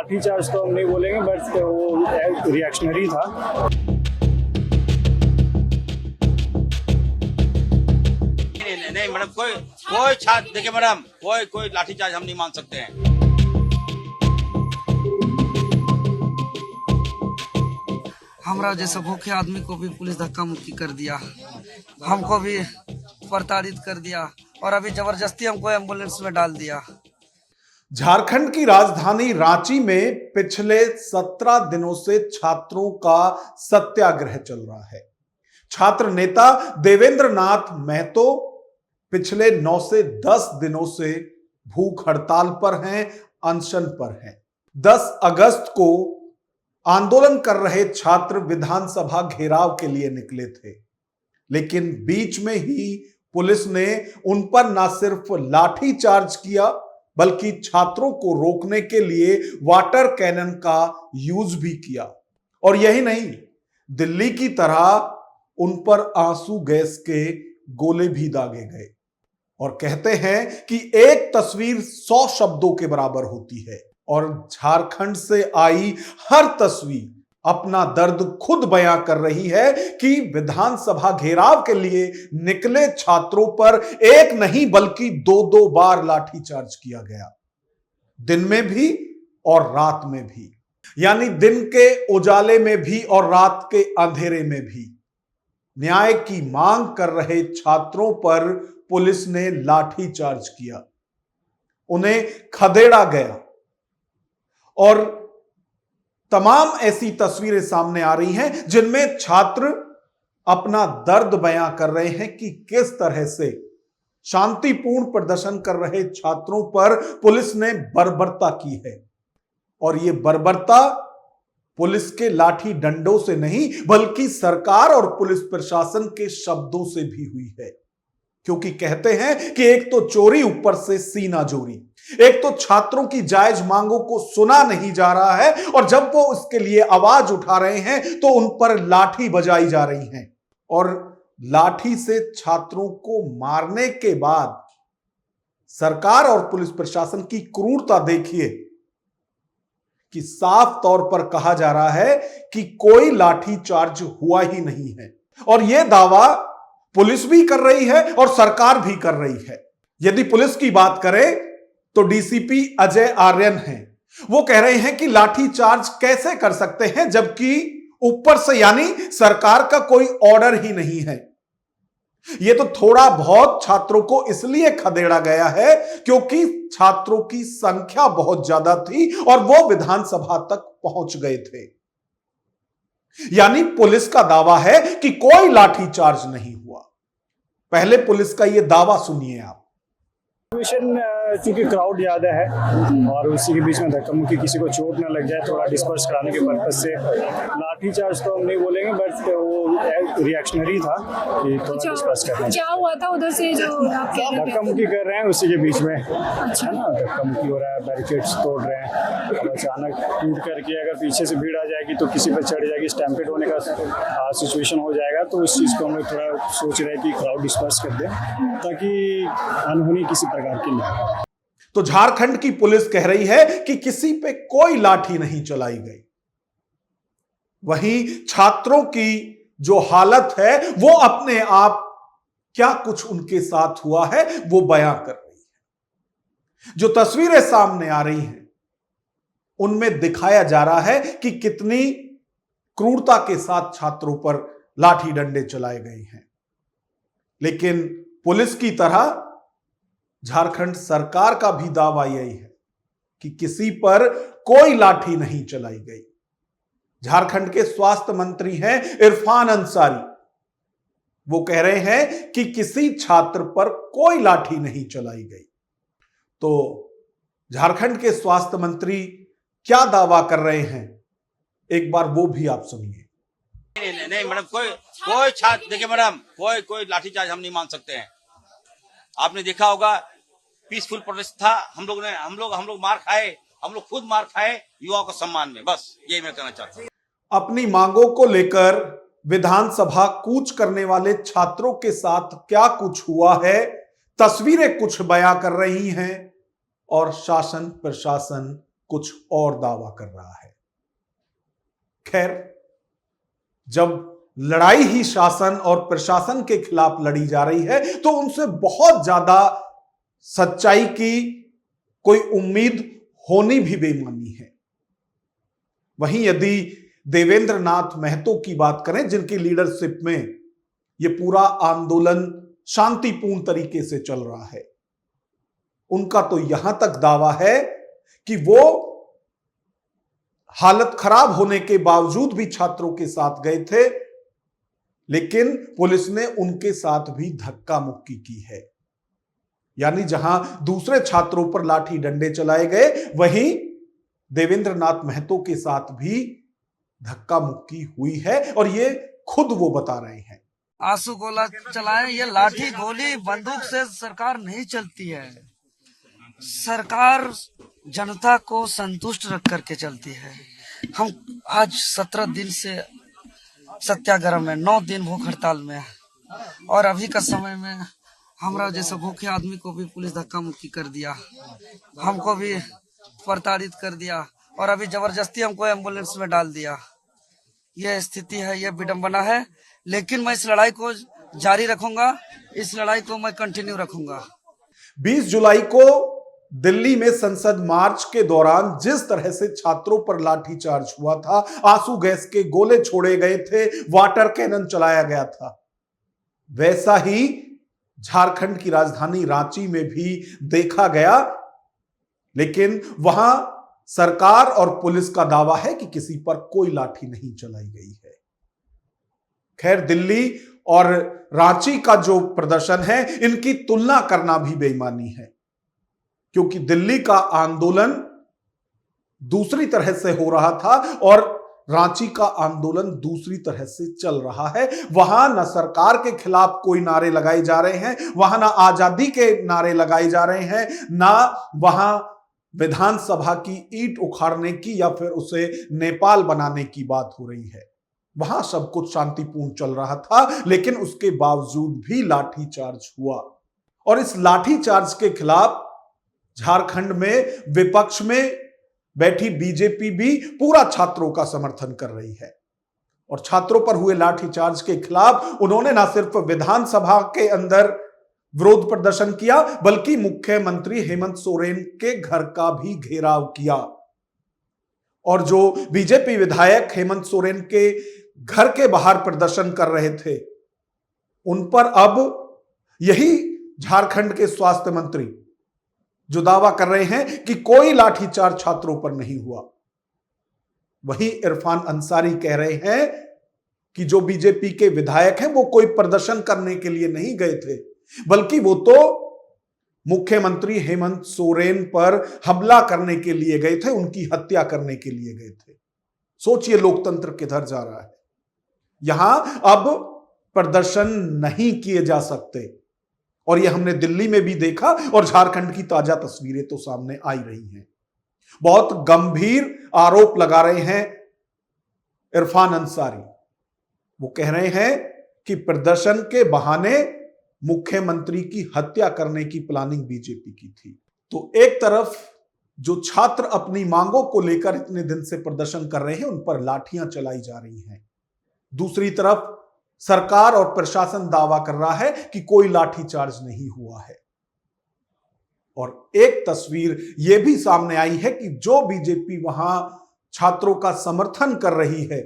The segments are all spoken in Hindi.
लाठी चार्ज तो हम नहीं बोलेंगे, बट वो रिएक्शनरी था। नहीं मैडम, कोई छात्र देखिए मैडम, कोई लाठीचार्ज हम नहीं मान सकते हैं। हमारा जैसा भूखे आदमी को भी पुलिस धक्का मुक्की कर दिया, हमको भी प्रताड़ित कर दिया और अभी जबरदस्ती हमको एम्बुलेंस में डाल दिया। झारखंड की राजधानी रांची में पिछले 17 दिनों से छात्रों का सत्याग्रह चल रहा है। छात्र नेता देवेंद्र नाथ महतो पिछले 9 से 10 दिनों से भूख हड़ताल पर हैं, अनशन पर हैं। 10 अगस्त को आंदोलन कर रहे छात्र विधानसभा घेराव के लिए निकले थे, लेकिन बीच में ही पुलिस ने उन पर न सिर्फ लाठी चार्ज किया बल्कि छात्रों को रोकने के लिए वाटर कैनन का यूज भी किया। और यही नहीं, दिल्ली की तरह उन पर आंसू गैस के गोले भी दागे गए। और कहते हैं कि एक तस्वीर 100 शब्दों के बराबर होती है, और झारखंड से आई हर तस्वीर अपना दर्द खुद बयां कर रही है कि विधानसभा घेराव के लिए निकले छात्रों पर एक नहीं बल्कि 2-2 बार लाठीचार्ज किया गया, दिन में भी और रात में भी, यानी दिन के उजाले में भी और रात के अंधेरे में भी। न्याय की मांग कर रहे छात्रों पर पुलिस ने लाठीचार्ज किया, उन्हें खदेड़ा गया। और तमाम ऐसी तस्वीरें सामने आ रही हैं जिनमें छात्र अपना दर्द बयां कर रहे हैं कि किस तरह से शांतिपूर्ण प्रदर्शन कर रहे छात्रों पर पुलिस ने बर्बरता की है। और यह बर्बरता पुलिस के लाठी डंडों से नहीं बल्कि सरकार और पुलिस प्रशासन के शब्दों से भी हुई है। क्योंकि कहते हैं कि एक तो चोरी, ऊपर से सीना जोरी, एक तो छात्रों की जायज मांगों को सुना नहीं जा रहा है और जब वो इसके लिए आवाज उठा रहे हैं तो उन पर लाठी बजाई जा रही है। और लाठी से छात्रों को मारने के बाद सरकार और पुलिस प्रशासन की क्रूरता देखिए कि साफ तौर पर कहा जा रहा है कि कोई लाठी चार्ज हुआ ही नहीं है। और यह दावा पुलिस भी कर रही है और सरकार भी कर रही है। यदि पुलिस की बात करें तो डीसीपी अजय आर्यन हैं, वो कह रहे हैं कि लाठी चार्ज कैसे कर सकते हैं जबकि ऊपर से यानी सरकार का कोई ऑर्डर ही नहीं है। यह तो थोड़ा बहुत छात्रों को इसलिए खदेड़ा गया है क्योंकि छात्रों की संख्या बहुत ज्यादा थी और वो विधानसभा तक पहुंच गए थे। यानी पुलिस का दावा है कि कोई लाठी चार्ज नहीं हुआ। पहले पुलिस का यह दावा सुनिए आप। चूंकि क्राउड ज्यादा है और उसी के बीच में धक्का मुक्की, किसी को चोट न लग जाए, थोड़ा डिस्पर्स कराने के पर्पज से लाठी चार्ज तो हम नहीं बोलेंगे, बट वो रिएक्शनरी था कि थोड़ा डिस्पर्स करना। क्या हुआ था उधर से जो धक्का मुक्की कर रहे हैं उसी के बीच में, है ना, धक्का मुक्की हो रहा है, बैरिकेड्स तोड़ रहे हैं। और अचानक टूट करके अगर पीछे से भीड़ आ जाएगी तो किसी पर चढ़ जाएगी, स्टैम्पेड होने का सिचुएशन हो जाएगा। तो इस चीज़ को हम लोग थोड़ा सोच रहे हैं कि क्राउड डिस्पर्स कर दें ताकि अनहोनी किसी प्रकार की नहीं। तो झारखंड की पुलिस कह रही है कि किसी पे कोई लाठी नहीं चलाई गई। वहीं छात्रों की जो हालत है वो अपने आप क्या कुछ उनके साथ हुआ है वो बयां कर रही है। जो तस्वीरें सामने आ रही हैं उनमें दिखाया जा रहा है कि कितनी क्रूरता के साथ छात्रों पर लाठी डंडे चलाए गए हैं। लेकिन पुलिस की तरह झारखंड सरकार का भी दावा यही है कि किसी पर कोई लाठी नहीं चलाई गई। झारखंड के स्वास्थ्य मंत्री हैं इरफान अंसारी, वो कह रहे हैं कि किसी छात्र पर कोई लाठी नहीं चलाई गई। तो झारखंड के स्वास्थ्य मंत्री क्या दावा कर रहे हैं, एक बार वो भी आप सुनिए। नहीं मैडम, कोई छात्र देखिए मैडम, कोई लाठीचार्ज हम नहीं मान सकते हैं। आपने देखा होगा पीसफुल प्रोटेस्ट था, हम लोग मार खाए, हम लोग खुद मार खाए युवाओं को सम्मान में। बस यही मैं कहना चाहता हूँ। अपनी मांगों को लेकर विधानसभा कूच करने वाले छात्रों के साथ क्या कुछ हुआ है, तस्वीरें कुछ बयां कर रही हैं और शासन प्रशासन कुछ और दावा कर रहा है। खैर, जब लड़ाई ही शासन और प्रशासन के खिलाफ लड़ी जा रही है तो उनसे बहुत ज्यादा सच्चाई की कोई उम्मीद होनी भी बेमानी है। वहीं यदि देवेंद्र नाथ महतो की बात करें, जिनकी लीडरशिप में यह पूरा आंदोलन शांतिपूर्ण तरीके से चल रहा है, उनका तो यहां तक दावा है कि वो हालत खराब होने के बावजूद भी छात्रों के साथ गए थे, लेकिन पुलिस ने उनके साथ भी धक्का मुक्की की है। यानी जहां दूसरे छात्रों पर लाठी डंडे चलाए गए, वहीं देवेंद्र नाथ महतो के साथ भी धक्का मुक्की हुई है और ये खुद वो बता रहे हैं। आंसू गोला चलाएं, ये लाठी गोली बंदूक से सरकार नहीं चलती है। सरकार जनता को संतुष्ट रख करके चलती है। हम आज 17 दिन से सत्याग्रह में, 9 दिन भूख हड़ताल में, और अभी का समय में हमरा जैसे भूखे आदमी को भी पुलिस धक्का मुक्की कर दिया, हमको भी प्रताड़ित कर दिया और अभी जबरदस्ती हमको एम्बुलेंस में डाल दिया। यह स्थिति है, यह विडंबना है, लेकिन मैं इस लड़ाई को जारी रखूंगा, इस लड़ाई को मैं कंटिन्यू रखूंगा। 20 जुलाई को दिल्ली में संसद मार्च के दौरान जिस तरह से छात्रों पर लाठीचार्ज हुआ था, आंसू गैस के गोले छोड़े गए थे, वाटर कैनन चलाया गया था, वैसा ही झारखंड की राजधानी रांची में भी देखा गया। लेकिन वहां सरकार और पुलिस का दावा है कि किसी पर कोई लाठी नहीं चलाई गई है। खैर, दिल्ली और रांची का जो प्रदर्शन है, इनकी तुलना करना भी बेईमानी है, क्योंकि दिल्ली का आंदोलन दूसरी तरह से हो रहा था और रांची का आंदोलन दूसरी तरह से चल रहा है। वहां न सरकार के खिलाफ कोई नारे लगाए जा रहे हैं, वहां ना आजादी के नारे लगाए जा रहे हैं, ना वहां विधानसभा की ईंट उखाड़ने की या फिर उसे नेपाल बनाने की बात हो रही है। वहां सब कुछ शांतिपूर्ण चल रहा था, लेकिन उसके बावजूद भी लाठीचार्ज हुआ। और इस लाठीचार्ज के खिलाफ झारखंड में विपक्ष में बैठी बीजेपी भी पूरा छात्रों का समर्थन कर रही है। और छात्रों पर हुए लाठीचार्ज के खिलाफ उन्होंने न सिर्फ विधानसभा के अंदर विरोध प्रदर्शन किया, बल्कि मुख्यमंत्री हेमंत सोरेन के घर का भी घेराव किया। और जो बीजेपी विधायक हेमंत सोरेन के घर के बाहर प्रदर्शन कर रहे थे, उन पर अब यही झारखंड के स्वास्थ्य मंत्री जो दावा कर रहे हैं कि कोई लाठीचार्ज छात्रों पर नहीं हुआ, वही इरफान अंसारी कह रहे हैं कि जो बीजेपी के विधायक हैं वो कोई प्रदर्शन करने के लिए नहीं गए थे, बल्कि वो तो मुख्यमंत्री हेमंत सोरेन पर हमला करने के लिए गए थे, उनकी हत्या करने के लिए गए थे। सोचिए लोकतंत्र किधर जा रहा है। यहां अब प्रदर्शन नहीं किए जा सकते, और यह हमने दिल्ली में भी देखा और झारखंड की ताजा तस्वीरें तो सामने आई रही हैं। बहुत गंभीर आरोप लगा रहे हैं इरफान अंसारी। वो कह रहे हैं कि प्रदर्शन के बहाने मुख्यमंत्री की हत्या करने की प्लानिंग बीजेपी की थी। तो एक तरफ जो छात्र अपनी मांगों को लेकर इतने दिन से प्रदर्शन कर रहे हैं, उन पर लाठियां चलाई जा रही हैं। दूसरी तरफ सरकार और प्रशासन दावा कर रहा है कि कोई लाठीचार्ज नहीं हुआ है। और एक तस्वीर यह भी सामने आई है कि जो बीजेपी वहां छात्रों का समर्थन कर रही है,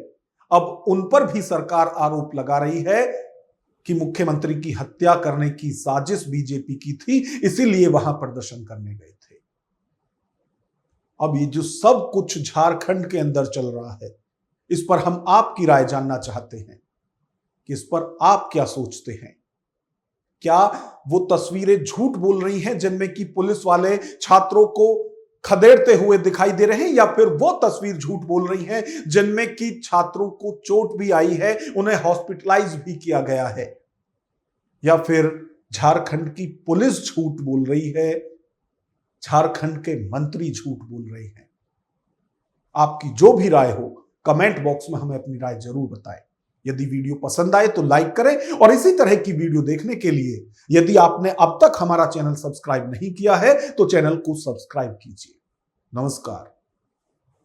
अब उन पर भी सरकार आरोप लगा रही है कि मुख्यमंत्री की हत्या करने की साजिश बीजेपी की थी, इसीलिए वहां प्रदर्शन करने गए थे। अब ये जो सब कुछ झारखंड के अंदर चल रहा है, इस पर हम आपकी राय जानना चाहते हैं कि इस पर आप क्या सोचते हैं। क्या वो तस्वीरें झूठ बोल रही हैं जिनमें कि पुलिस वाले छात्रों को खदेड़ते हुए दिखाई दे रहे हैं, या फिर वो तस्वीर झूठ बोल रही हैं जिनमें कि छात्रों को चोट भी आई है, उन्हें हॉस्पिटलाइज भी किया गया है, या फिर झारखंड की पुलिस झूठ बोल रही है, झारखंड के मंत्री झूठ बोल रहे हैं। आपकी जो भी राय हो, कमेंट बॉक्स में हमें अपनी राय जरूर बताएं। यदि वीडियो पसंद आए तो लाइक करें, और इसी तरह की वीडियो देखने के लिए यदि आपने अब तक हमारा चैनल सब्सक्राइब नहीं किया है तो चैनल को सब्सक्राइब कीजिए। नमस्कार।